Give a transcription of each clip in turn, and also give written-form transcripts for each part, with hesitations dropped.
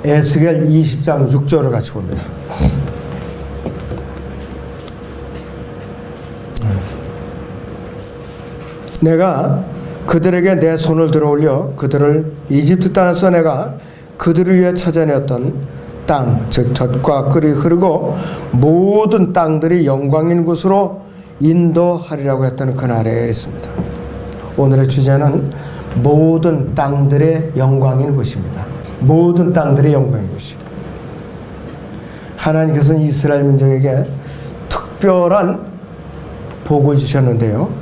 에스겔 20장 6절을 같이 봅니다. 내가 그들에게 내 손을 들어올려 그들을 이집트 땅에서 내가 그들을 위해 찾아내었던 땅, 즉 젖과 꿀이 흐르고 모든 땅들이 영광인 곳으로 인도하리라고 했던 그날에 있습니다. 오늘의 주제는 모든 땅들의 영광인 곳입니다. 모든 땅들의 영광인 곳입니다. 하나님께서는 이스라엘 민족에게 특별한 복을 주셨는데요.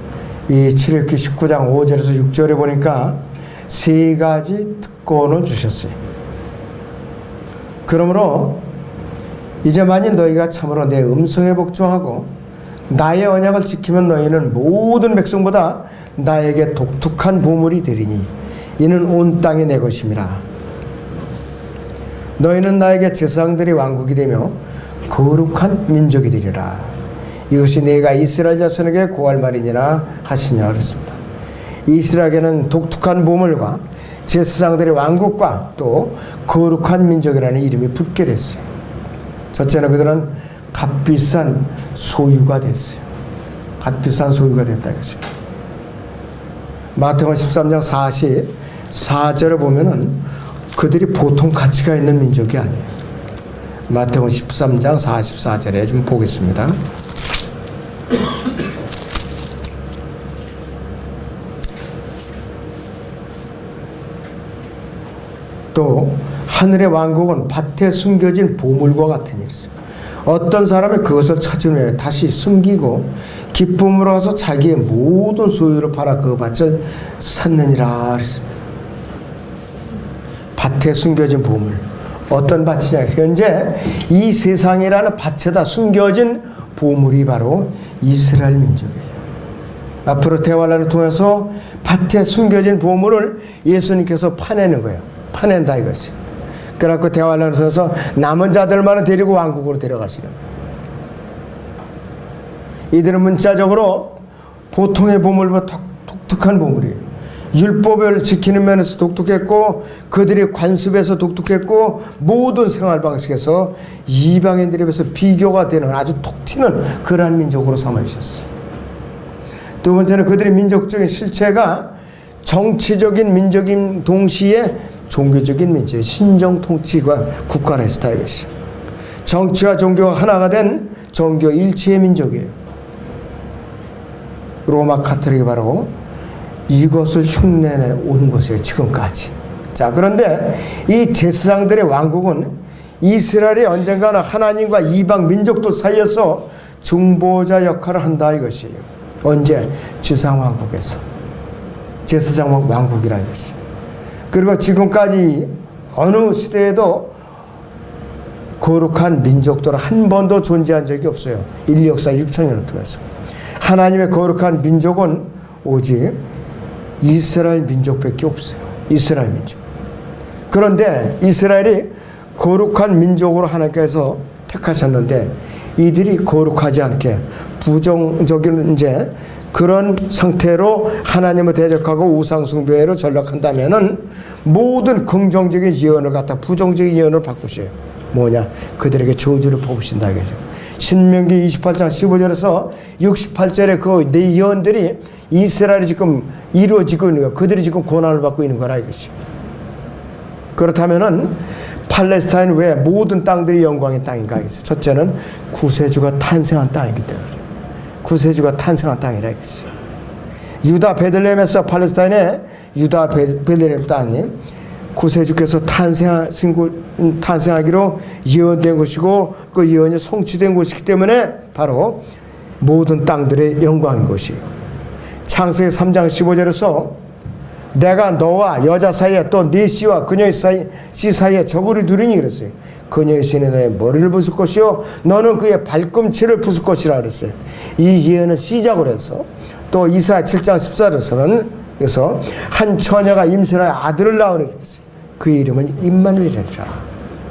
이 출애굽기 19장 5절에서 6절에 보니까 세 가지 특권을 주셨어요. 그러므로 이제 만일 너희가 참으로 내 음성에 복종하고 나의 언약을 지키면 너희는 모든 백성보다 나에게 독특한 보물이 되리니 이는 온 땅이 내 것임이라. 너희는 나에게 제사장들이 왕국이 되며 거룩한 민족이 되리라. 이것이 내가 이스라엘 자손에게 고할 말이니라 하시니라 그랬습니다. 이스라엘에게는 독특한 보물과 제사장들의 왕국과 또 거룩한 민족이라는 이름이 붙게 됐어요. 첫째는 그들은 값비싼 소유가 됐어요. 값비싼 소유가 됐다 이것입니다. 마태복음 13장 44절을 보면은 그들이 보통 가치가 있는 민족이 아니에요. 마태복음 13장 44절에 좀 보겠습니다. 또 하늘의 왕국은 밭에 숨겨진 보물과 같은 일이었어요. 어떤 사람이 그것을 찾은 후에 다시 숨기고 기쁨으로 와서 자기의 모든 소유를 팔아 그 밭을 샀느니라 했습니다. 밭에 숨겨진 보물. 어떤 밭이냐? 현재 이 세상이라는 밭에다 숨겨진 보물이 바로 이스라엘 민족이에요. 앞으로 대환란을 통해서 밭에 숨겨진 보물을 예수님께서 파내는 거예요. 파낸다 이것이. 그래갖고 대환란을 통해서 남은 자들만은 데리고 왕국으로 데려가시는 거예요. 이들은 문자적으로 보통의 보물보다 독특한 보물이에요. 율법을 지키는 면에서 독특했고 그들이 관습에서 독특했고 모든 생활 방식에서 이방인들에 비해서 비교가 되는 아주 톡 튀는 그러한 민족으로 삼아주셨어요. 두 번째는 그들의 민족적인 실체가 정치적인 민족인 동시에 종교적인 민족의 신정 통치가 국가라 했다 이것이. 정치와 종교가 하나가 된 종교 일체의 민족이에요. 로마 카톨릭이 바로 이것을 흉내내 오는 것이에요. 지금까지. 자, 그런데 이 제사장들의 왕국은 이스라엘이 언젠가는 하나님과 이방 민족들 사이에서 중보자 역할을 한다 이것이에요. 언제? 지상왕국에서. 제사장 왕국이라 이것이. 그리고 지금까지 어느 시대에도 거룩한 민족들은 한 번도 존재한 적이 없어요. 인류 역사 6천년을 통해서. 하나님의 거룩한 민족은 오직 이스라엘 민족밖에 없어요. 이스라엘 민족. 그런데 이스라엘이 거룩한 민족으로 하나님께서 택하셨는데 이들이 거룩하지 않게 부정적인 이제 그런 상태로 하나님을 대적하고 우상숭배로 전락한다면은 모든 긍정적인 예언을 갖다 부정적인 예언을 바꾸셔요. 뭐냐? 그들에게 저주를 뽑으신다 이거죠. 신명기 28장 15절에서 68절에 그 네 예언들이 이스라엘이 지금 이루어지고 있는 거야. 그들이 지금 고난을 받고 있는 거라 이것이. 그렇다면은 팔레스타인 외 모든 땅들이 영광의 땅인가 이것이. 첫째는 구세주가 탄생한 땅이기 때문에. 구세주가 탄생한 땅이라 이것이. 유다 베들레헴에서 팔레스타인의 유다 베들레헴 땅이 구세주께서 탄생하기로 예언된 것이고 그 예언이 성취된 것이기 때문에 바로 모든 땅들의 영광인 것이에요. 창세기 3장 15절에서 내가 너와 여자 사이에 또 네 씨와 그녀의 씨 사이에 저고리 두리니 그랬어요. 그녀의 씨는 너의 머리를 부술 것이요 너는 그의 발꿈치를 부술 것이라 그랬어요. 이 예언은 시작으로 해서 또 이사야 7장 14절에서는 그래서 한 처녀가 임신하여 아들을 낳으니 그랬어요. 그 이름은 임마누엘이라.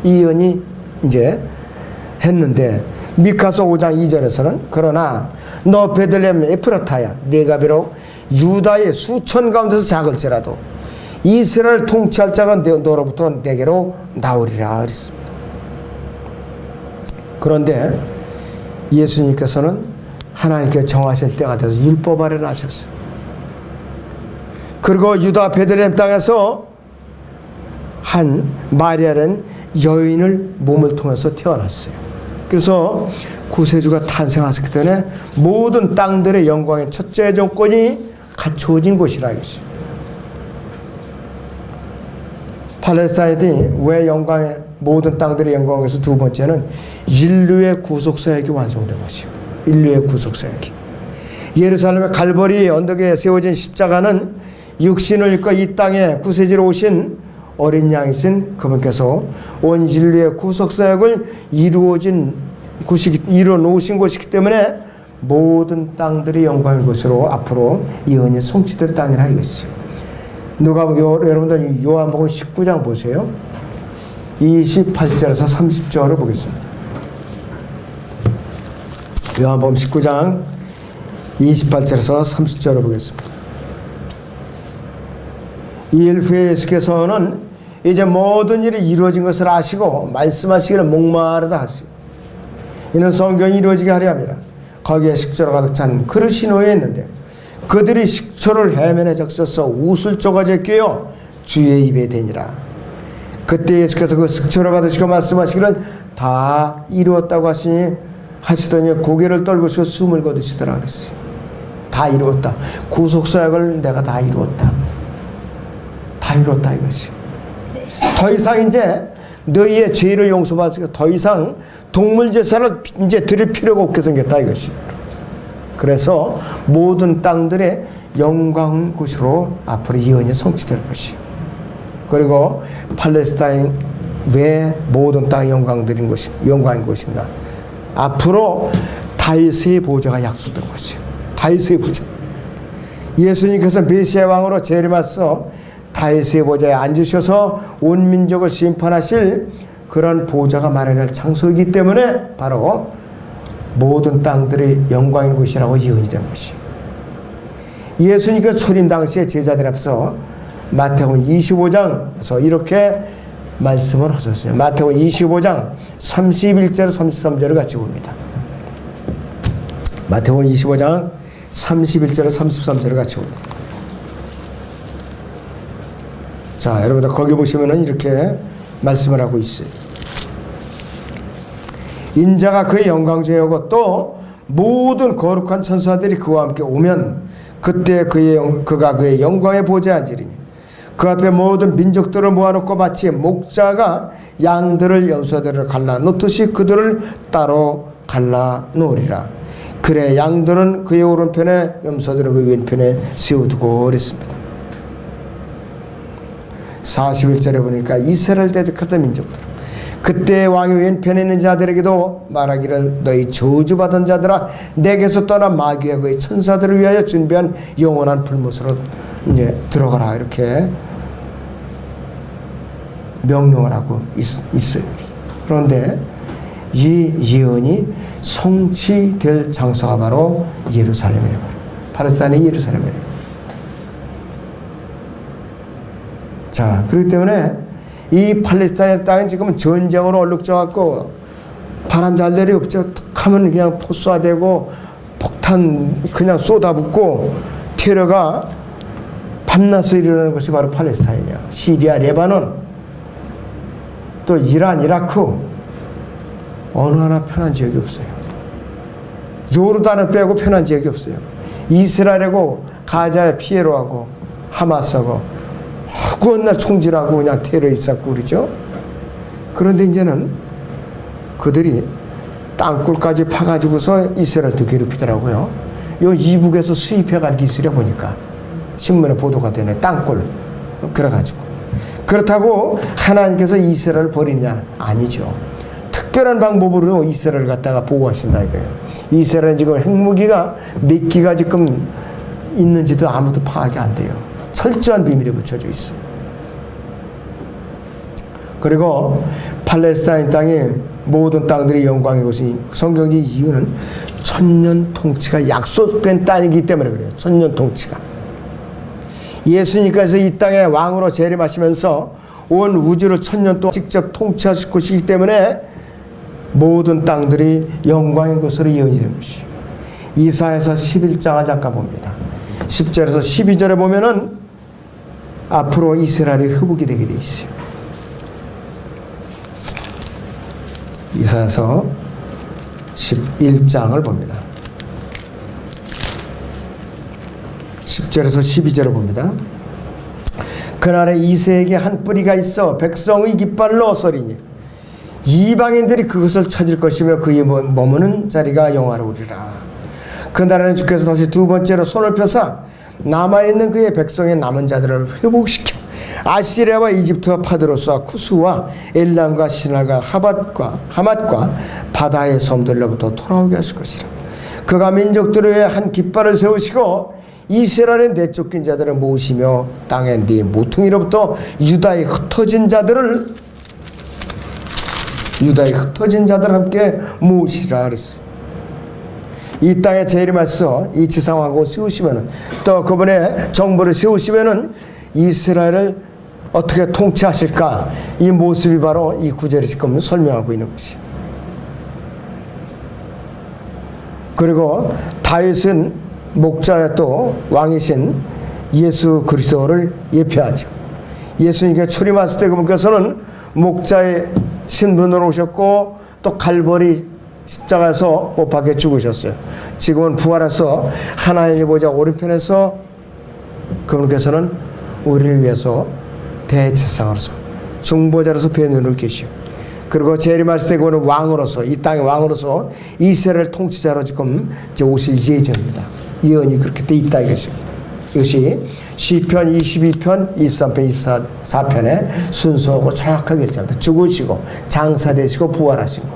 이 예언이 이제 했는데 미카서 5장 2절에서는 그러나 너 베들레헴 에프라타야 네가 비록 유다의 수천 가운데서 작을지라도 이스라엘 통치할 자가 너로부터 내게로 나오리라 그랬습니다. 그런데 예수님께서는 하나님께 정하신 때가 돼서 율법 아래 나셨어요. 그리고 유다 베들레헴 땅에서 한 마리아라는 여인을 몸을 통해서 태어났어요. 그래서 구세주가 탄생했기 때문에 모든 땅들의 영광의 첫째 조건이 갖추어진 곳이라 이것이. 팔레스타인이 왜 영광의 모든 땅들의 영광에서 두 번째는 인류의 구속사역이 완성된 것이요. 인류의 구속사역이. 예루살렘의 갈보리 언덕에 세워진 십자가는 육신을 입고 이 땅에 구세주로 오신 어린 양이신 그분께서 온 인류의 구속사역을 이루어 놓으신 곳이기 때문에 모든 땅들이 영광의 곳으로 앞으로 이 은이 성취될 땅이라 이것이요. 여러분들 요한복음 19장 보세요. 28절에서 30절을 보겠습니다. 요한복음 19장 28절에서 30절을 보겠습니다. 이 일 후에 예수께서는 이제 모든 일이 이루어진 것을 아시고 말씀하시기를 목마르다 하시고 이는 성경이 이루어지게 하려 함이라. 거기에 식초로 가득 찬 그릇이 놓여 있는데 그들이 식초를 해면에 적셔서 웃을 조가지에 꿰어 주의 입에 대니라. 그때 예수께서 그 식초를 받으시고 말씀하시기를 다 이루었다고 하시더니 고개를 떨구시고 숨을 거두시더라 그랬어요. 다 이루었다. 구속사역을 내가 다 이루었다. 다 이뤘다 이것이. 더 이상 이제 너희의 죄를 용서받으시고 더 이상 동물 제사를 이제 드릴 필요가 없게 생겼다 이것이. 그래서 모든 땅들의 영광 곳으로 앞으로 이 은이 성취될 것이. 그리고 팔레스타인 왜 모든 땅의 영광인 것인가? 앞으로 다윗의 보좌가 약속된 것이요. 다윗의 보좌. 예수님께서 메시아 왕으로 재림하셔서 다윗의 보좌에 앉으셔서 온 민족을 심판하실 그런 보좌가 마련할 장소이기 때문에 바로 모든 땅들의 영광인 곳이라고 예언이 된 것이요. 예수님께서 초림 당시에 제자들 앞에서 마태복음 25장에서 이렇게 말씀을 하셨어요. 마태복음 25장 31절 33절을 같이 봅니다. 마태복음 25장 31절 33절을 같이 봅니다. 자, 여러분들 거기 보시면은 이렇게 말씀을 하고 있어요. 인자가 그의 영광중에 오고 또 모든 거룩한 천사들이 그와 함께 오면 그때 그가 그의 영광에 보좌에 앉으리니 그 앞에 모든 민족들을 모아놓고 마치 목자가 양들을 염소들을 갈라놓듯이 그들을 따로 갈라놓으리라. 그래 양들은 그의 오른편에 염소들은 그 왼편에 세워두고 그랬습니다. 41절에 보니까 이스라엘 대적하던 민족들 그때 왕의 왼편에 있는 자들에게도 말하기를 너희 저주받은 자들아 내게서 떠나 마귀와 그의 천사들을 위하여 준비한 영원한 불못으로 이제 들어가라 이렇게 명령을 하고 있어요. 그런데 이 예언이 성취될 장소가 바로 예루살렘이에요. 팔레스타인의 예루살렘이에요. 자, 그렇기 때문에 이 팔레스타인 땅은 지금은 전쟁으로 얼룩져갖고 바람 잘 내리 없죠. 툭 하면 그냥 포수화되고 폭탄 그냥 쏟아붓고 테러가 밤낮으로 일어나는 것이 바로 팔레스타인이야. 시리아, 레바논, 또 이란, 이라크 어느 하나 편한 지역이 없어요. 요르단을 빼고 편한 지역이 없어요. 이스라엘하고 가자의 피에로하고 하마스하고 허구한 날 총질하고 그냥 테러 있었고 그러죠. 그런데 이제는 그들이 땅굴까지 파가지고서 이스라엘도 괴롭히더라고요. 요 이북에서 수입해갈 기술이야 보니까 신문에 보도가 되네. 땅굴 그래가지고 그렇다고 하나님께서 이스라엘을 버리냐? 아니죠. 특별한 방법으로 이스라엘을 갖다가 보호하신다 이거예요. 이스라엘은 지금 핵무기가 몇 기가 지금 있는지도 아무도 파악이 안 돼요. 철저한 비밀에 붙여져 있어요. 그리고 팔레스타인 땅의 모든 땅들이 영광의 곳이 성경의 이유는 천년 통치가 약속된 땅이기 때문에 그래요. 천년 통치가. 예수님께서 이 땅에 왕으로 재림하시면서 온 우주를 1000년 동안 직접 통치하실 것이기 때문에 모든 땅들이 영광의 것으로 예언이 된 것이. 이사야서 11장을 잠깐 봅니다. 10절에서 12절에 보면은 앞으로 이스라엘이 회복이 되게 돼 있어요. 이사야서 11장을 봅니다. 10절에서 12절을 봅니다. 그날에 이새에게 한 뿌리가 있어 백성의 깃발로 서리니 이방인들이 그것을 찾을 것이며 그의 머무는 자리가 영화로우리라. 그날에는 주께서 다시 두 번째로 손을 펴사 남아있는 그의 백성의 남은 자들을 회복시켜 아시리아와 이집트와 파드로스와 쿠스와 엘람과 시날과 하맛과 바다의 섬들로부터 돌아오게 하실 것이라. 그가 민족들을 위해 한 깃발을 세우시고 이스라엘의 내쫓긴 자들을 모으시며 땅의 네 모퉁이로부터 유다의 흩어진 자들을 함께 모으시라 그랬어요. 이 땅에 재림하셔서 이 지상왕국을 세우시면은 또 그분의 정부를 세우시면은 이스라엘을 어떻게 통치하실까, 이 모습이 바로 이 구절에 지금 설명하고 있는 것이. 그리고 다윗은 목자야 또 왕이신 예수 그리스도를 예표하죠. 예수님께 초림하실 때 그분께서는 목자의 신분으로 오셨고 또 갈보리 십자가에서 못 박혀 죽으셨어요. 지금은 부활해서 하나님의 보좌 오른편에서 그분께서는 우리를 위해서 대제사장으로서 중보자로서 변으로 계시오. 그리고 재림하실 때 그분은 왕으로서, 이 땅의 왕으로서 이스라엘 통치자로 지금 이제 오실 예정입니다. 예언이 그렇게 돼 있다 이것이. 이것이 시편 22편, 23편, 24편의 순서하고 정확하게 일치합니다. 죽으시고 장사되시고 부활하신 거.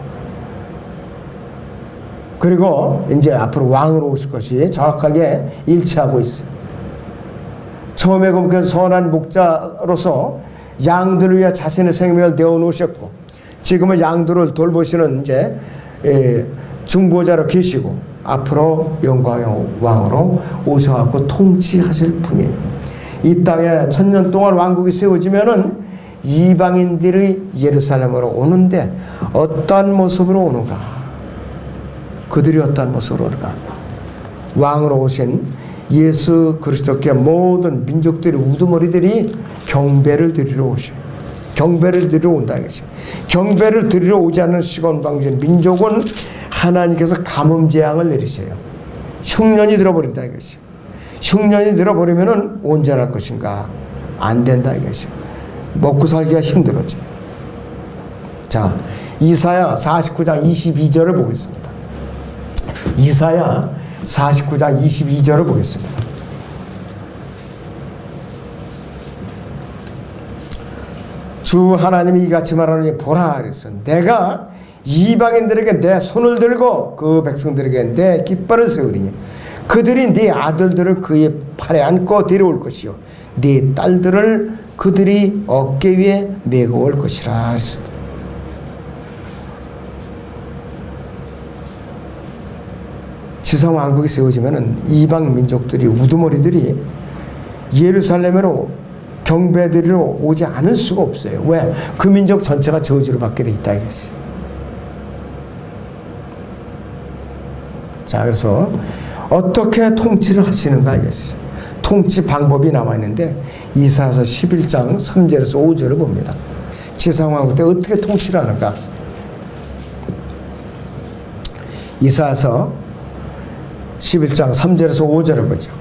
그리고 이제 앞으로 왕으로 오실 것이 정확하게 일치하고 있어요. 처음에 그분께서 선한 목자로서 양들을 위해 자신의 생명을 내어놓으셨고, 지금은 양들을 돌보시는 이제 중보자로 계시고, 앞으로 영광의 왕으로 오셔갖고 통치하실 분이에요. 이 땅에 1000년 동안 왕국이 세워지면은 이방인들이 예루살렘으로 오는데 어떠한 모습으로 오는가? 그들이 어떠한 모습으로 오는가? 왕으로 오신 예수 그리스도께 모든 민족들이, 우두머리들이 경배를 드리러 오셔요. 경배를 드리러 온다 이것이. 경배를 드리러 오지 않는 시건방진 민족은 하나님께서 가뭄재앙을 내리셔요. 흉년이 들어버린다 이것이. 흉년이 들어버리면은 온전할 것인가? 안 된다 이것이. 먹고 살기가 힘들어져. 자, 이사야 49장 22절을 보겠습니다. 이사야 49장 22절을 보겠습니다. 주 하나님이 이같이 말하노니 보라 그랬어. 내가 이방인들에게 내 손을 들고 그 백성들에게 내 깃발을 세우리니 그들이 네 아들들을 그의 팔에 안고 데려올 것이요 네 딸들을 그들이 어깨 위에 메고 올 것이라 그랬습니다. 지상 왕국이 세워지면은 이방 민족들이, 우두머리들이 예루살렘으로 경배드리러 오지 않을 수가 없어요. 왜? 그 민족 전체가 저주를 받게 돼 있다 이것이. 자, 그래서 어떻게 통치를 하시는가 이것이. 통치 방법이 남아 있는데 이사야서 11장 3절에서 5절을 봅니다. 지상 왕국 때 어떻게 통치를 하는가? 이사야서 11장 3절에서 5절을 보죠.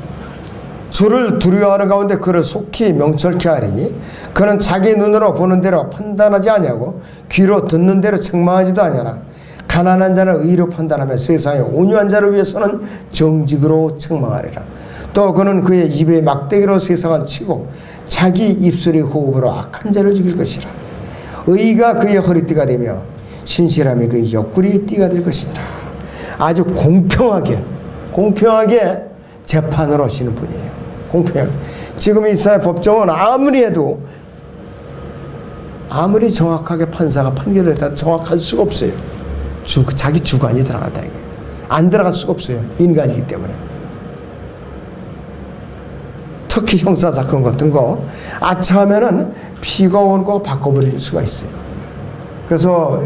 주를 두려워하는 가운데 그를 속히 명철케 하리니 그는 자기 눈으로 보는 대로 판단하지 아니하고 귀로 듣는 대로 책망하지도 아니하나 가난한 자를 의로 판단하며 세상에 온유한 자를 위해서는 정직으로 책망하리라. 또 그는 그의 입에 막대기로 세상을 치고 자기 입술의 호흡으로 악한 자를 죽일 것이라. 의가 그의 허리띠가 되며 신실함이 그의 옆구리 띠가 될 것이라. 아주 공평하게 재판을 하시는 분이에요. 공평하게. 지금 이스라엘 법정은 아무리 정확하게 판사가 판결을 했다 정확할 수가 없어요. 자기 주관이 들어간다 이거예요. 안 들어갈 수가 없어요. 인간이기 때문에. 특히 형사사건 같은 거 아차하면은 피가 오는 거 바꿔버릴 수가 있어요. 그래서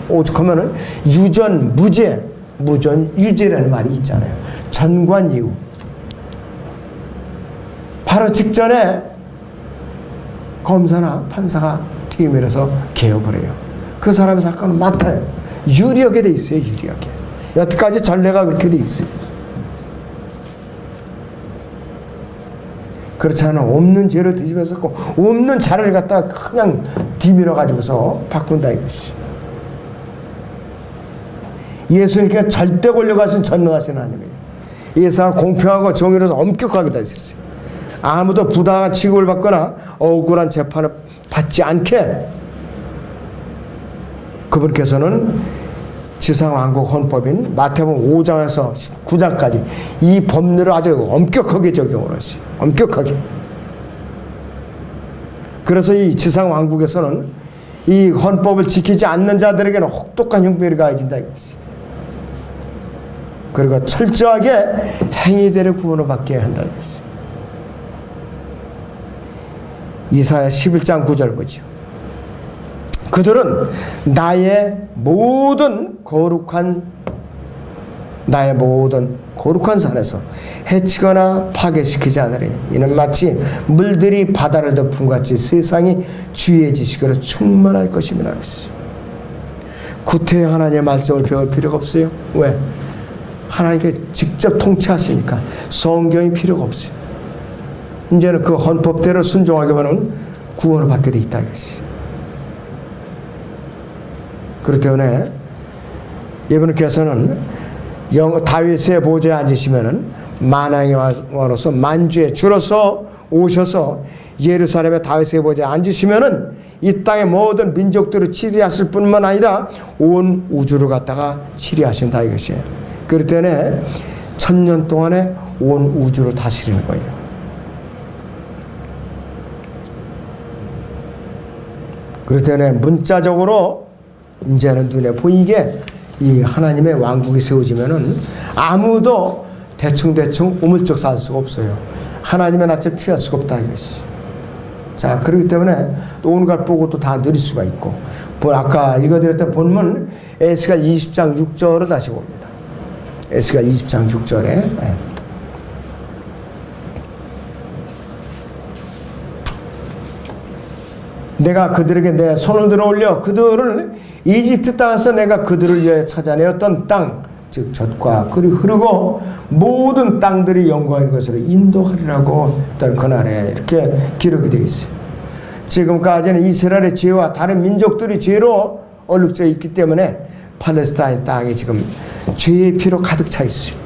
오죽하면은 유전 무죄, 무전 유죄라는 말이 있잖아요. 전관 이후 바로 직전에 검사나 판사가 퇴임을 해서 개업을 해요. 그 사람의 사건은 맡아요. 유리하게 돼 있어요. 유리하게. 여태까지 전례가 그렇게 돼 있어요. 그렇지 않아 없는 죄를 뒤집어서 없는 자를 갖다가 그냥 뒤밀어 가지고서 바꾼다 이것이. 예수님께서 절대 권력하신 전능하신 하나님이에요. 이 세상 공평하고 정의로서 엄격하게 다 있었어요. 아무도 부당한 취급을 받거나 억울한 재판을 받지 않게 그분께서는 지상왕국 헌법인 마태복음 5장에서 19장까지 이 법률을 아주 엄격하게 적용을 하시. 엄격하게. 그래서 이 지상왕국에서는 이 헌법을 지키지 않는 자들에게는 혹독한 형벌이 가해진다 이것이. 그리고 철저하게 행위대로 구원을 받게 한다 이것이. 이사야 11장 9절 보죠. 그들은 나의 모든 거룩한 산에서 해치거나 파괴시키지 않으리. 이는 마치 물들이 바다를 덮은 같이 세상이 주의 지식으로 충만할 것임이라 그랬어요. 구태여 하나님의 말씀을 배울 필요가 없어요. 왜? 하나님께 직접 통치하시니까 성경이 필요가 없어요. 이제는 그 헌법대로 순종하기만 하면 구원을 받게 돼 있다 이것이. 그렇기 때문에 이분께서는 다윗의 보좌에 앉으시면은 만왕의 왕으로서 만주의 주로서 오셔서 예루살렘의 다윗의 보좌에 앉으시면은 이 땅의 모든 민족들을 치리하실 뿐만 아니라 온 우주를 갖다가 치리하신다 이것이에요. 그렇기 때문에 1000년 동안에 온 우주를 다스리는 거예요. 그렇기 때문에 문자적으로 이제는 눈에 보이게 이 하나님의 왕국이 세워지면은 아무도 대충 우물쩍 살 수가 없어요. 하나님의 낯을 피할 수가 없다 이것이. 자, 그렇기 때문에 또 온갖 보고도 다 누릴 수가 있고, 아까 읽어드렸던 본문 에스겔 20장 6절을 다시 봅니다. 에스겔 20장 6절에 내가 그들에게 내 손을 들어 올려 그들을 이집트 땅에서 내가 그들을 위하여 찾아내었던 땅, 즉 젖과 꿀이 흐르고 모든 땅들이 영광인 것으로 인도하리라고 했던 그날에 이렇게 기록이 되어 있어요. 지금까지는 이스라엘의 죄와 다른 민족들이 죄로 얼룩져 있기 때문에 팔레스타인 땅이 지금 죄의 피로 가득 차 있어요.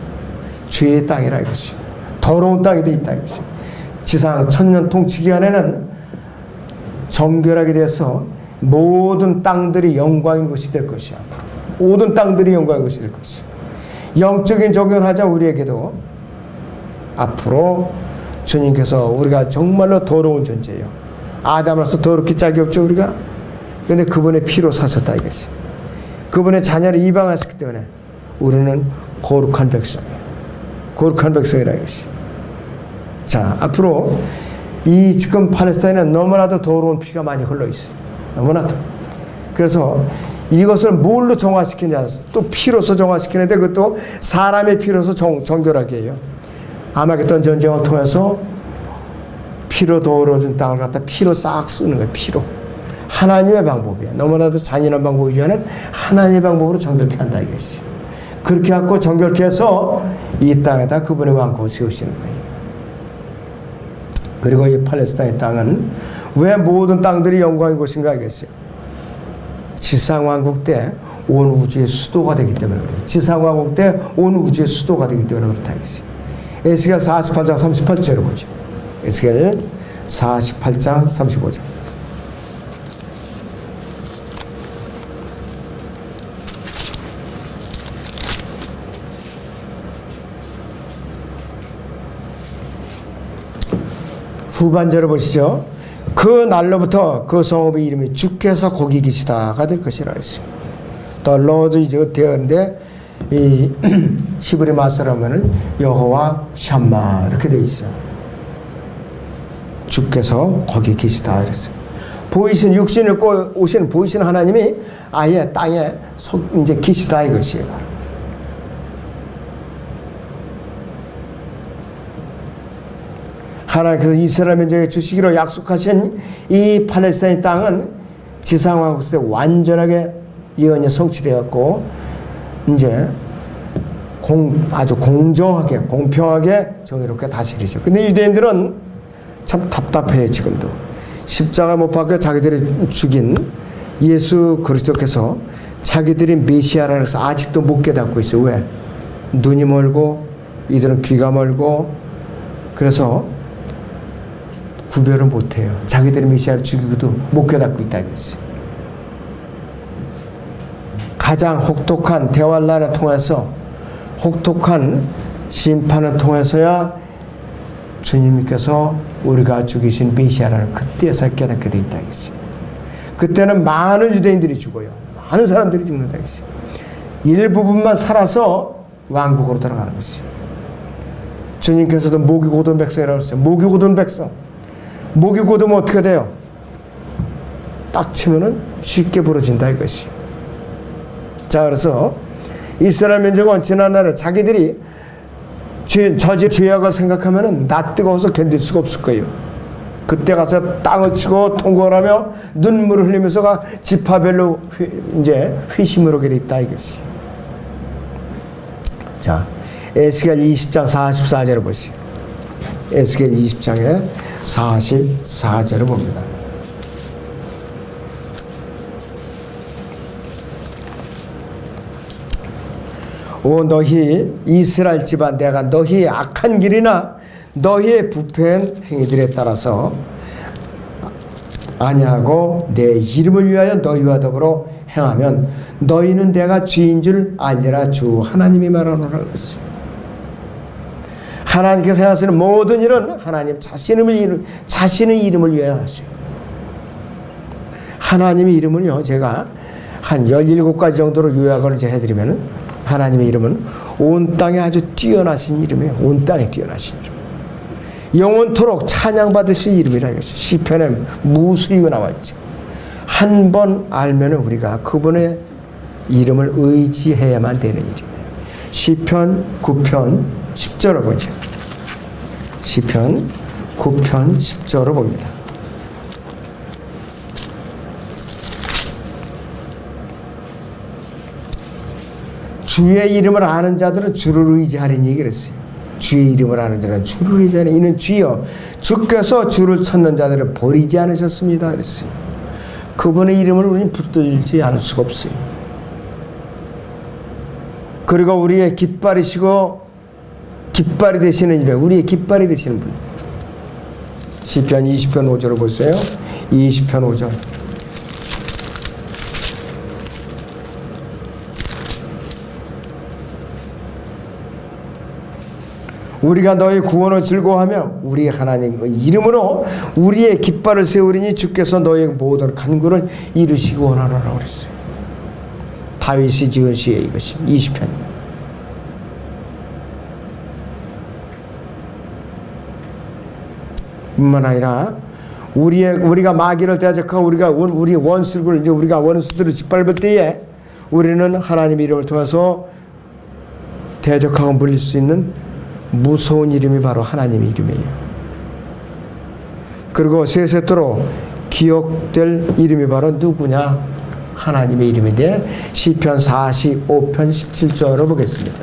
죄의 땅이라 이것이. 더러운 땅이 되어 있다 이것이. 지상 1000년 통치 기간에는 정결하게 돼서 모든 땅들이 영광인 것이 될 것이야. 앞으로 모든 땅들이 영광인 것이 될 것이야. 영적인 적용을 하자. 우리에게도 앞으로 주님께서 우리가 정말로 더러운 존재예요. 아담으로서 더럽기 짝이 없죠 우리가. 그런데 그분의 피로 사셨다 이것이. 그분의 자녀를 이방하셨기 때문에 우리는 거룩한 백성이에요. 거룩한 백성이라 이것이. 자, 앞으로 이 지금 팔레스타인은 너무나도 더러운 피가 많이 흘러 있어요. 너무나도. 그래서 이것을 뭘로 정화시키냐, 또 피로서 정화시키는데 그것도 사람의 피로서 정결하게 해요. 아마겟돈 전쟁을 통해서 피로 더러워진 땅을 갖다 피로 싹 쓰는 거예요. 피로. 하나님의 방법이에요. 너무나도 잔인한 방법이지만 하나님의 방법으로 정결케 한다 이것이. 그렇게 갖고 정결케 해서 이 땅에다 그분의 왕국을 세우시는 거예요. 그리고 이 팔레스타인 땅은 왜 모든 땅들이 영광인 곳인가 하겠어요. 지상왕국 때 온 우주의 수도가 되기 때문에 그래요. 지상왕국 때 온 우주의 수도가 되기 때문에 그렇다 이것이. 에스겔 48장 38절을 보죠. 에스겔 48장 35절. 후반절을 보시죠. 그 날로부터 그 성읍의 이름이 주께서 거기 계시다가 될 것이라 했어요. The Lord is there인데 이 히브리 말씀하면은 여호와 샴마 이렇게 돼 있어요. 주께서 거기 계시다 그랬어요. 보이신 육신을 입고 오신 보이신 하나님이 아예 땅에 이제 계시다 이것이에요. 하나님께서 이스라엘 민족에 주시기로 약속하신 이 팔레스타인 땅은 지상왕국 시대 완전하게 예언이 성취되었고 이제 아주 공정하게 공평하게 정의롭게 다스리죠. 근데 유대인들은 참 답답해요. 지금도 십자가 못 박혀 자기들이 죽인 예수 그리스도께서 자기들이 메시아라 해서 아직도 못 깨닫고 있어요. 왜? 눈이 멀고 이들은 귀가 멀고 그래서 구별을 못해요. 자기들이 메시아를 죽이고도 못 깨닫고 있다 이거지. 가장 혹독한 대환란을 통해서 혹독한 심판을 통해서야 주님께서 우리가 죽이신 메시아라는 그때에서 깨닫게 돼 있다 이거지. 그때는 많은 유대인들이 죽어요. 많은 사람들이 죽는다 이거지. 일부분만 살아서 왕국으로 들어가는 것이. 주님께서도 목이 고든 백성이라고 했어요. 목이 고든 백성. 목이 고두면 어떻게 돼요? 딱 치면은 쉽게 부러진다 이것이. 자, 그래서 이스라엘 민족은 지난날에 자기들이 저집 죄악을 생각하면은 나 뜨거워서 견딜 수가 없을 거예요. 그때 가서 땅을 치고 통곡을 하며 눈물을 흘리면서가 지파별로 이제 회심을 오게 됐다 이것이. 자, 에스겔 20장 44절을 보시죠. 에스겔 20장에 44절을 봅니다. 오 너희 이스라엘 집안 내가 너희의 악한 길이나 너희의 부패한 행위들에 따라서 아니하고 내 이름을 위하여 너희와 더불어 행하면 너희는 내가 주인 줄 알리라 주 하나님이 말하노라 그랬어요. 하나님께서 하시는 모든 일은 하나님 자신의 이름을 위하여 하셔요. 하나님의 이름은요, 제가 한 17가지 정도로 요약을 이제 해드리면 하나님의 이름은 온 땅에 아주 뛰어나신 이름이에요. 온 땅에 뛰어나신 이름. 영원토록 찬양받으신 이름이라 이것이 시편에 무수히가 나와있죠. 한 번 알면 우리가 그분의 이름을 의지해야만 되는 일이에요. 시편 9편 10절을 보죠. 시편 9편 10절을 봅니다. 주의 이름을 아는 자들은 주를 의지하리니 그랬어요. 주의 이름을 아는 자는 주를 의지하리니 이는 주여 주께서 주를 찾는 자들을 버리지 않으셨습니다 그랬어요. 그분의 이름을 우리는 붙들지 않을 수가 없어요. 그리고 우리의 깃발이시고 깃발이 되시는 이름, 우리의 깃발이 되시는 분. 시편 20편 5절을 보세요. 20편 5절. 우리가 너의 구원을 즐거워하며 우리 하나님의 이름으로 우리의 깃발을 세우리니 주께서 너의 모든 간구를 이루시기 원하노라 그랬어요. 다윗이 지은 시에 이것이 20편. 뿐만 아니라 우리가 마귀를 대적하고 우리 원수를 이제 우리가 원수들을 짓밟을 때에 우리는 하나님의 이름을 통해서 대적하고 물릴 수 있는 무서운 이름이 바로 하나님의 이름이에요. 그리고 세세토록 기억될 이름이 바로 누구냐? 하나님의 이름인데 시편 45편 17절을 보겠습니다.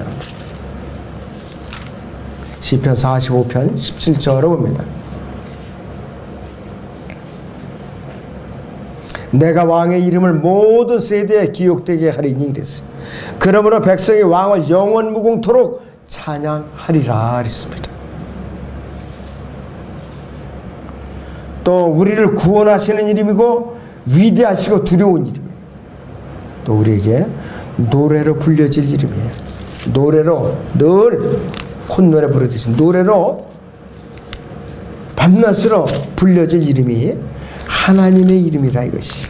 시편 45편 17절을 봅니다. 내가 왕의 이름을 모든 세대에 기억되게 하리니 이랬어요. 그러므로 백성이 왕을 영원 무궁토록 찬양하리라 그랬습니다. 또 우리를 구원하시는 이름이고 위대하시고 두려운 이름이에요. 또 우리에게 노래로 불려질 이름이에요. 노래로 늘 콧노래 부르듯이 노래로 밤낮으로 불려질 이름이 하나님의 이름이라 이것이.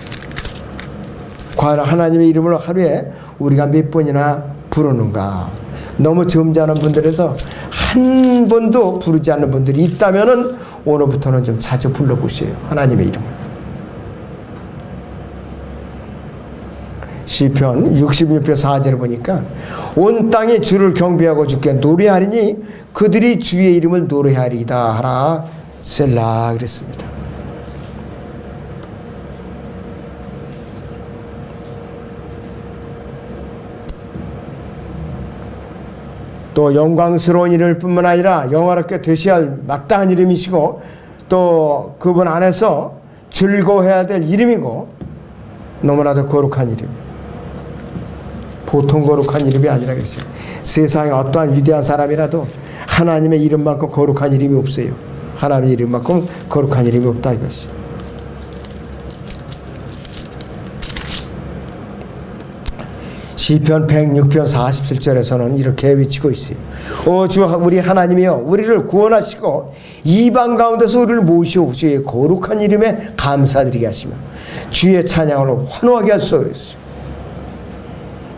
과연 하나님의 이름을 하루에 우리가 몇 번이나 부르는가? 너무 점잖은 분들에서 한 번도 부르지 않는 분들이 있다면은 오늘부터는 좀 자주 불러보세요. 하나님의 이름을. 시편 66편 4절을 보니까 온 땅이 주를 경배하고 주께 노래하리니 그들이 주의 이름을 노래하리이다 하라 셀라 그랬습니다. 또 영광스러운 이름일 뿐만 아니라 영화롭게 되셔야 할 마땅한 이름이시고 또 그분 안에서 즐거워해야 될 이름이고 너무나도 거룩한 이름. 보통 거룩한 이름이 아니라 그랬어요. 세상에 어떠한 위대한 사람이라도 하나님의 이름만큼 거룩한 이름이 없어요. 하나님의 이름만큼 거룩한 이름이 없다 이것이. 시편 106편 47절에서는 이렇게 외치고 있어요. 주 우리 하나님이여 우리를 구원하시고 이방 가운데서 우리를 모시오 주의 거룩한 이름에 감사드리게 하시며 주의 찬양을 환호하게 하소서 그랬어요.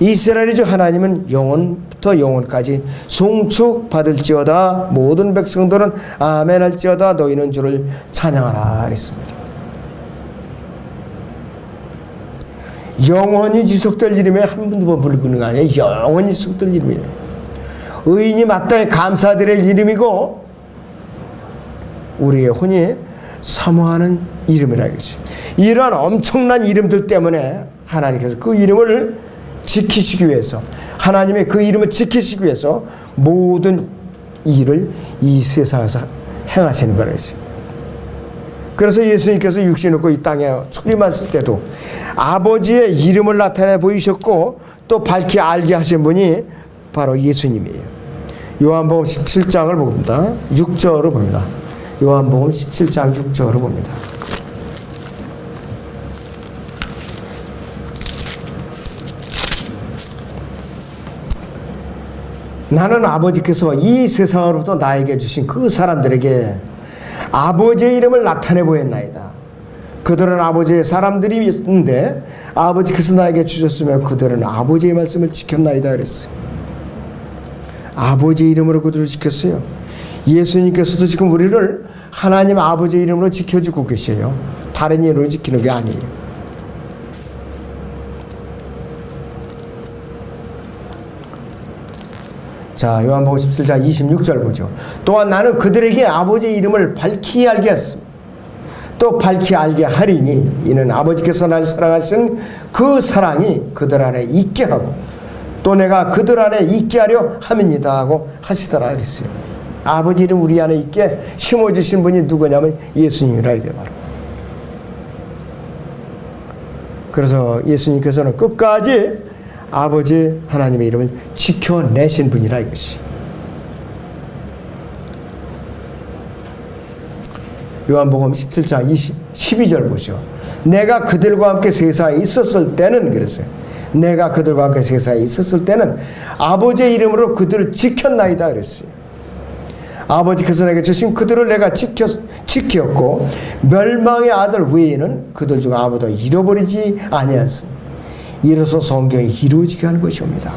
이스라엘의 주 하나님은 영원부터 영원까지 송축받을지어다. 모든 백성들은 아멘 할지어다. 너희는 주를 찬양하라 그랬습니다. 영원히 지속될 이름에 한 번도 부르는 거 아니에요. 영원히 지속될 이름이에요. 의인이 마땅히 감사드릴 이름이고 우리의 혼이 사모하는 이름이라 이것이. 이러한 엄청난 이름들 때문에 하나님께서 그 이름을 지키시기 위해서 하나님의 그 이름을 지키시기 위해서 모든 일을 이 세상에서 행하시는 거라 했어요. 그래서 예수님께서 육신 입고 이 땅에 초림하실 때도 아버지의 이름을 나타내 보이셨고 또 밝히 알게 하신 분이 바로 예수님이에요. 요한복음 17장을 봅니다. 6절을 봅니다. 요한복음 17장 6절을 봅니다. 나는 아버지께서 이 세상으로부터 나에게 주신 그 사람들에게 아버지의 이름을 나타내 보였나이다. 그들은 아버지의 사람들이 있는데 아버지께서 나에게 주셨으며 그들은 아버지의 말씀을 지켰나이다 그랬어요. 아버지의 이름으로 그들을 지켰어요. 예수님께서도 지금 우리를 하나님 아버지의 이름으로 지켜주고 계셔요. 다른 이름으로 지키는 게 아니에요. 자, 요한복음 17장 26절 보죠. 또한 나는 그들에게 아버지의 이름을 밝히 알게 했습니다. 또 밝히 알게 하리니 이는 아버지께서 나를 사랑하신 그 사랑이 그들 안에 있게 하고 또 내가 그들 안에 있게 하려 함이니이다 하고 하시더라 그랬어요. 아버지 이름 우리 안에 있게 심어주신 분이 누구냐면 예수님이라 이게 바로. 그래서 예수님께서는 끝까지 아버지 하나님의 이름을 지켜내신 분이라 이것이. 요한복음 17장 12절 보시오. 내가 그들과 함께 세상에 있었을 때는 그랬어요. 내가 그들과 함께 세상에 있었을 때는 아버지의 이름으로 그들을 지켰나이다 그랬어요. 아버지께서 내게 주신 그들을 내가 지켰고 멸망의 아들 외에는 그들 중 아무도 잃어버리지 아니하였으니 이로써 성경이 이루어지게 하는 것이옵니다.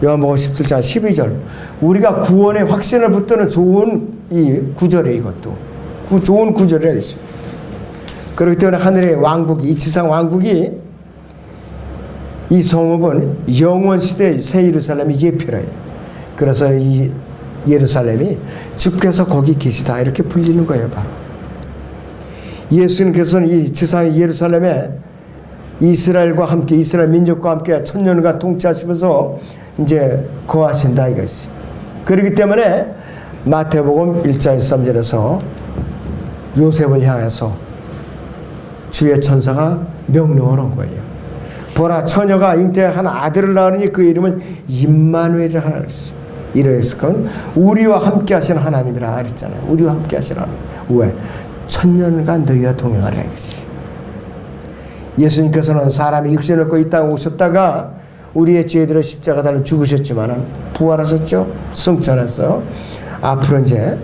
요한복음 17장 12절. 우리가 구원의 확신을 붙드는 좋은 이 구절이에요. 이것도 좋은 구절이라 했어요. 그렇기 때문에 하늘의 왕국이 이 지상 왕국이 이 성읍은 영원시대 새 예루살렘이 예표라요. 그래서 이 예루살렘이 주께서 거기 계시다 이렇게 불리는 거예요. 바로 예수님께서는 이 지상의 예루살렘에 이스라엘과 함께 이스라엘 민족과 함께 천년간 통치하시면서 이제 거하신다 이것이. 그렇기 때문에 마태복음 1장 13절에서 요셉을 향해서 주의 천사가 명령을 한 거예요. 보라 처녀가 잉태한 아들을 낳으니 그 이름을 임마누엘이라 하라 그랬어요. 이래서 그건 우리와 함께 하시는 하나님이라 그랬잖아요. 우리와 함께 하시는 하나님. 왜? 천년간 너희와 동행하라 이것이. 예수님께서는 사람이 육신을 입고 이 땅에 오셨다가 우리의 죄들을 십자가 달려 죽으셨지만 부활하셨죠. 승천해서 앞으로 이제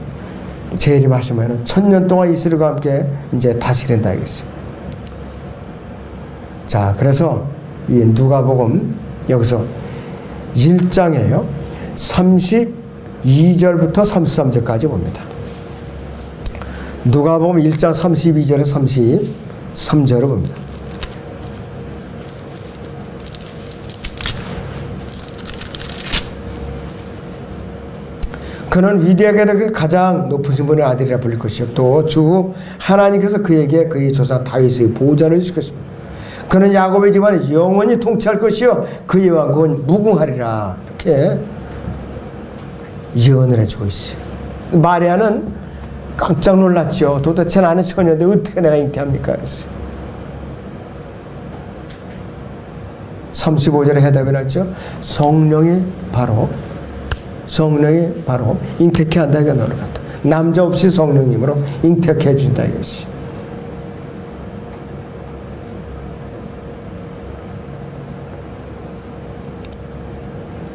재림하시면 천년 동안 이스라엘과 함께 이제 다스린다 이것이. 자, 그래서 이 누가복음 여기서 1장에요. 32절부터 33절까지 봅니다. 누가복음 1장 32절에 33절을 봅니다. 그는 위대하게 가장 높으신 분의 아들이라 불릴 것이요 또 주 하나님께서 그에게 그의 조상 다윗의 보좌를 주실 것입니다. 그는 야곱의 집안을 영원히 통치할 것이요 그의 왕국은 무궁하리라. 이렇게 예언을 해주고 있어요. 마리아는 깜짝 놀랐죠. 도대체 나는 처녀인데 어떻게 내가 잉태합니까? 그랬어요. 35절에 해답이 났죠. 성령이 바로 잉태케 한다. 이게 너를 같다. 남자 없이 성령님으로 잉태케 해준다 이것이.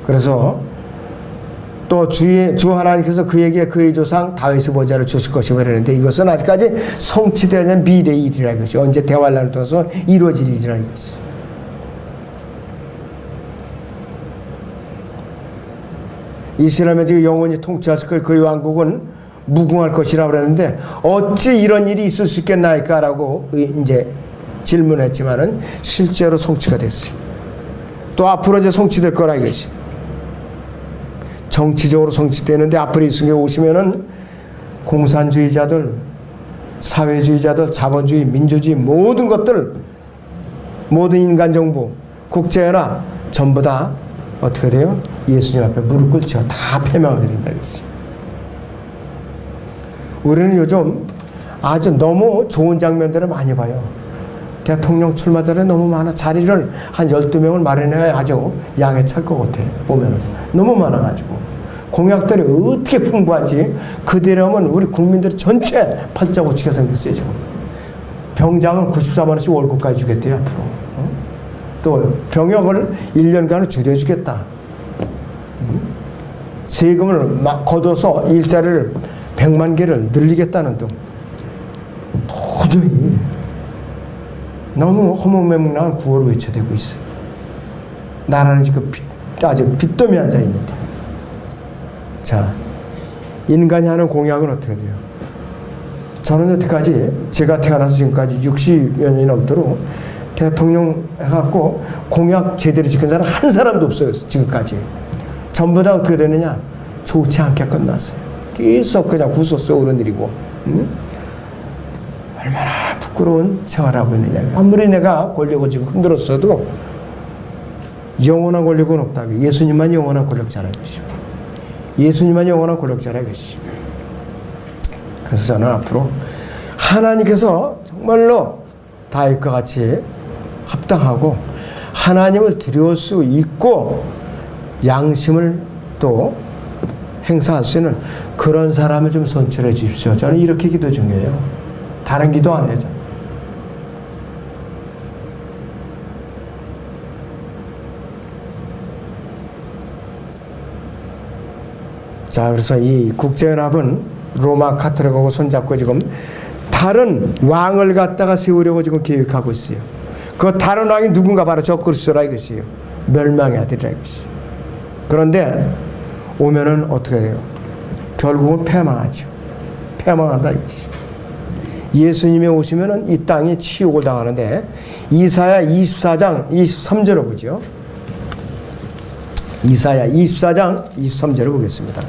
그래서 또 주 하나님께서 그에게 그의 조상 다윗의 보좌를 주실 것이고 그랬는데 이것은 아직까지 성취되는 미래의 일이라 이것이. 언제 대환란을 통해서 이루어질 일이라 이것이. 이스라엘은 지금 영원히 통치하실 걸 그의 왕국은 무궁할 것이라고 그랬는데 어찌 이런 일이 있을 수 있겠나이까라고 이제 질문했지만은 실제로 성취가 됐어요. 또 앞으로 이제 성취될 거라 이것이. 정치적으로 성취되는데 앞으로 예수님이 오시면은 공산주의자들, 사회주의자들, 자본주의, 민주주의 모든 것들, 모든 인간 정부, 국제연합 전부 다 어떻게 돼요? 예수님 앞에 무릎 꿇죠. 다 패망하게 된다 그랬어요. 우리는 요즘 아주 너무 좋은 장면들을 많이 봐요. 대통령 출마들에 너무 많아. 자리를 한 12명을 마련해야 아주 양에 찰 것 같아. 보면은 너무 많아가지고 공약들이 어떻게 풍부한지 그대로면 우리 국민들이 전체 팔자 고치게 생겼어요. 지금 병장은 94만 원씩 월급까지 주겠대요 앞으로. 또 병역을 1년간은 줄여주겠다. 세금을 막 걷어서 일자리를 100만 개를 늘리겠다는 등 도저히 너무 허무맹랑한 구호를 외쳐대고 있어요. 나라는 지금 아주 빚더미 앉아 있는데. 자, 인간이 하는 공약은 어떻게 돼요? 저는 여태까지 제가 태어나서 지금까지 60여 년이 넘도록 대통령 해갖고 공약 제대로 지킨 사람 한 사람도 없어요. 지금까지. 전부 다 어떻게 되느냐? 좋지 않게 끝났어요. 계속 그냥 구속서 어른들이고. 얼마나 부끄러운 생활하고 있느냐. 아무리 내가 권력을 지금 흔들었어도 영원한 권력은 없다고. 예수님만 영원한 권력자라 이것이. 예수님만 영원한 권력자라 이것이. 그래서 저는 앞으로 하나님께서 정말로 다윗과 같이 합당하고 하나님을 두려울 수 있고 양심을 또 행사할 수 있는 그런 사람을 좀 선출해 주십시오. 저는 이렇게 기도 중이에요. 다른 기도 안 해요. 자, 그래서 이 국제연합은 로마 카톨릭하고 손잡고 지금 다른 왕을 갖다가 세우려고 지금 계획하고 있어요. 그 다른 왕이 누군가 바로 저 그리스도라 이것이에요. 멸망의 아들이라 이것이. 그런데 오면은 어떻게 돼요? 결국은 패망하죠. 패망한다 이것이. 예수님이 오시면은 이 땅이 치욕을 당하는데 이사야 24장 23절을 보죠. 이사야 24장 23절을 보겠습니다.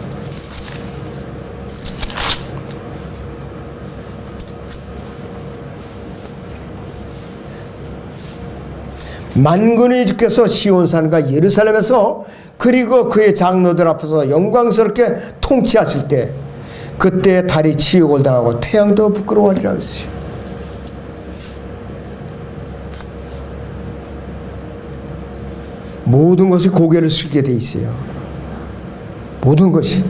만군의 주께서 시온산과 예루살렘에서 그리고 그의 장로들 앞에서 영광스럽게 통치하실 때 그때 달이 치욕을 당하고 태양도 부끄러워하리라 했어요. 모든 것이 고개를 숙이게 돼 있어요. 모든 것이.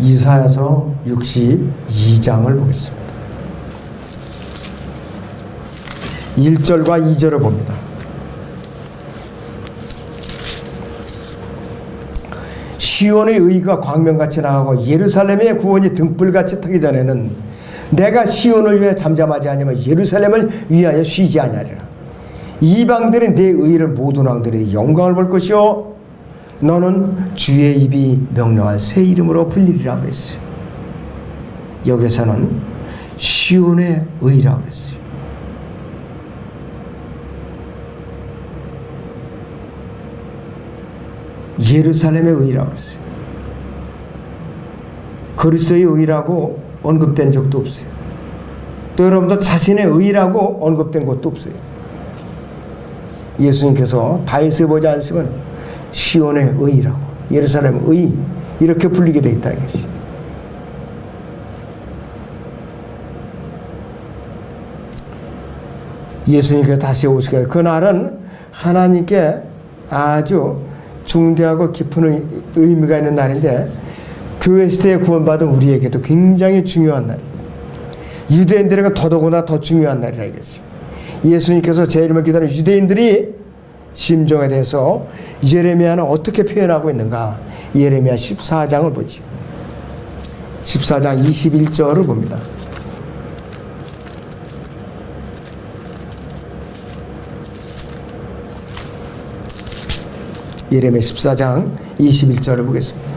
이사야서 62장을 보겠습니다. 1절과 2절을 봅니다. 시온의 의가 광명같이 나가고 예루살렘의 구원이 등불같이 타기 전에는 내가 시온을 위해 잠잠하지 아니하며 예루살렘을 위하여 쉬지 아니하리라. 이방들은 내 의를 모든 왕들이 영광을 볼 것이요 너는 주의 입이 명령한 새 이름으로 불리리라 그랬어요. 여기서는 시온의 의라고 그랬어요. 예루살렘의 의라고 그랬어요. 그리스도의 의라고 언급된 적도 없어요. 또 여러분도 자신의 의라고 언급된 것도 없어요. 예수님께서 다윗을 보지 않으시면 시온의 의라고, 예루살렘의 의 이렇게 불리게 되어 있다 이것이. 예수님께서 다시 오시게 그날은 하나님께 아주 중대하고 깊은 의미가 있는 날인데 교회 시대에 구원받은 우리에게도 굉장히 중요한 날이에요. 유대인들에게 더더구나 더 중요한 날이라 이겠어요. 예수님께서 제 이름을 기다리는 유대인들이 심정에 대해서 예레미야는 어떻게 표현하고 있는가? 예레미야 14장을 보죠. 14장 21절을 봅니다. 예레미야 14장 21절을 보겠습니다.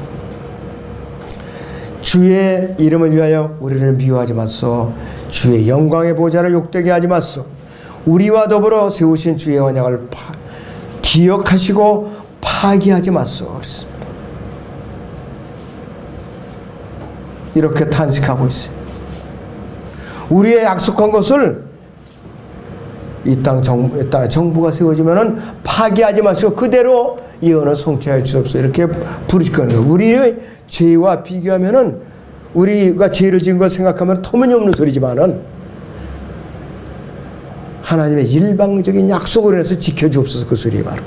주의 이름을 위하여 우리를 미워하지 마소. 주의 영광의 보좌를 욕되게 하지 마소. 우리와 더불어 세우신 주의 언약을 기억하시고 파기하지 마소. 그랬습니다. 이렇게 탄식하고 있어요. 우리의 약속한 것을 이 땅 정부가 세워지면은 파기하지 마시고 그대로 예언을 성취하여 주옵소서 이렇게 부르시는 거예요. 우리의 죄와 비교하면은 우리가 죄를 지은 걸 생각하면 터무니없는 소리지만은 하나님의 일방적인 약속을 해서 지켜주옵소서 그 소리에 바로.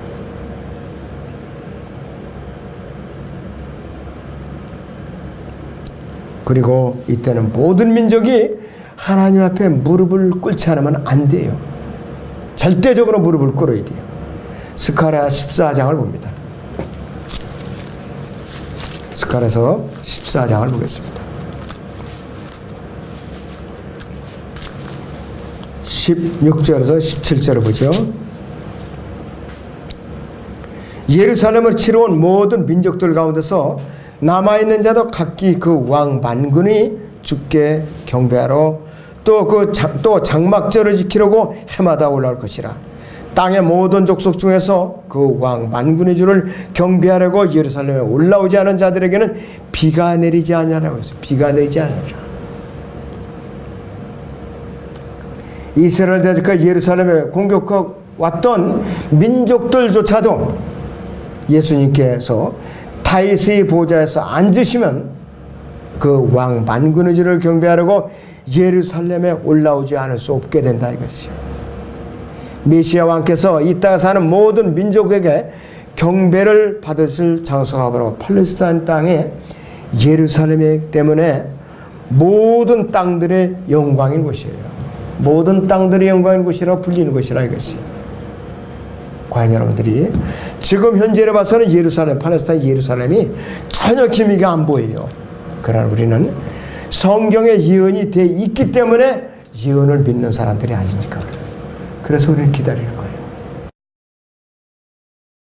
그리고 이때는 모든 민족이 하나님 앞에 무릎을 꿇지 않으면 안 돼요. 절대적으로 무릎을 꿇어야 돼요. 스가랴 14장을 봅니다. 스가랴서 14장을 보겠습니다. 16절에서 17절을 보죠. 예루살렘을 치러 온 모든 민족들 가운데서 남아있는 자도 각기 그 왕 만군이 주께 경배하러 또 장막절을 지키려고 해마다 올라올 것이라. 땅의 모든 족속 중에서 그 왕 만군의 주를 경배하려고 예루살렘에 올라오지 않은 자들에게는 비가 내리지 않으라고 했어요. 비가 내리지 않으리라. 이스라엘 대적과 예루살렘에 공격하고 왔던 민족들조차도 예수님께서 다윗의 보좌에서 앉으시면 그 왕 만군의 주를 경배하려고 예루살렘에 올라오지 않을 수 없게 된다 이것이요. 메시아 왕께서 이 땅에 사는 모든 민족에게 경배를 받으실 장소가 바로 팔레스타인 땅에 예루살렘이기 때문에 모든 땅들의 영광인 곳이에요. 모든 땅들의 영광인 곳이라고 불리는 곳이라 이것이. 과연 여러분들이 지금 현재로 봐서는 예루살렘, 팔레스타인 예루살렘이 전혀 기미가 안 보여요. 그러나 우리는 성경에 예언이 돼 있기 때문에 예언을 믿는 사람들이 아닙니까? 그래서 우리는 기다릴 거예요.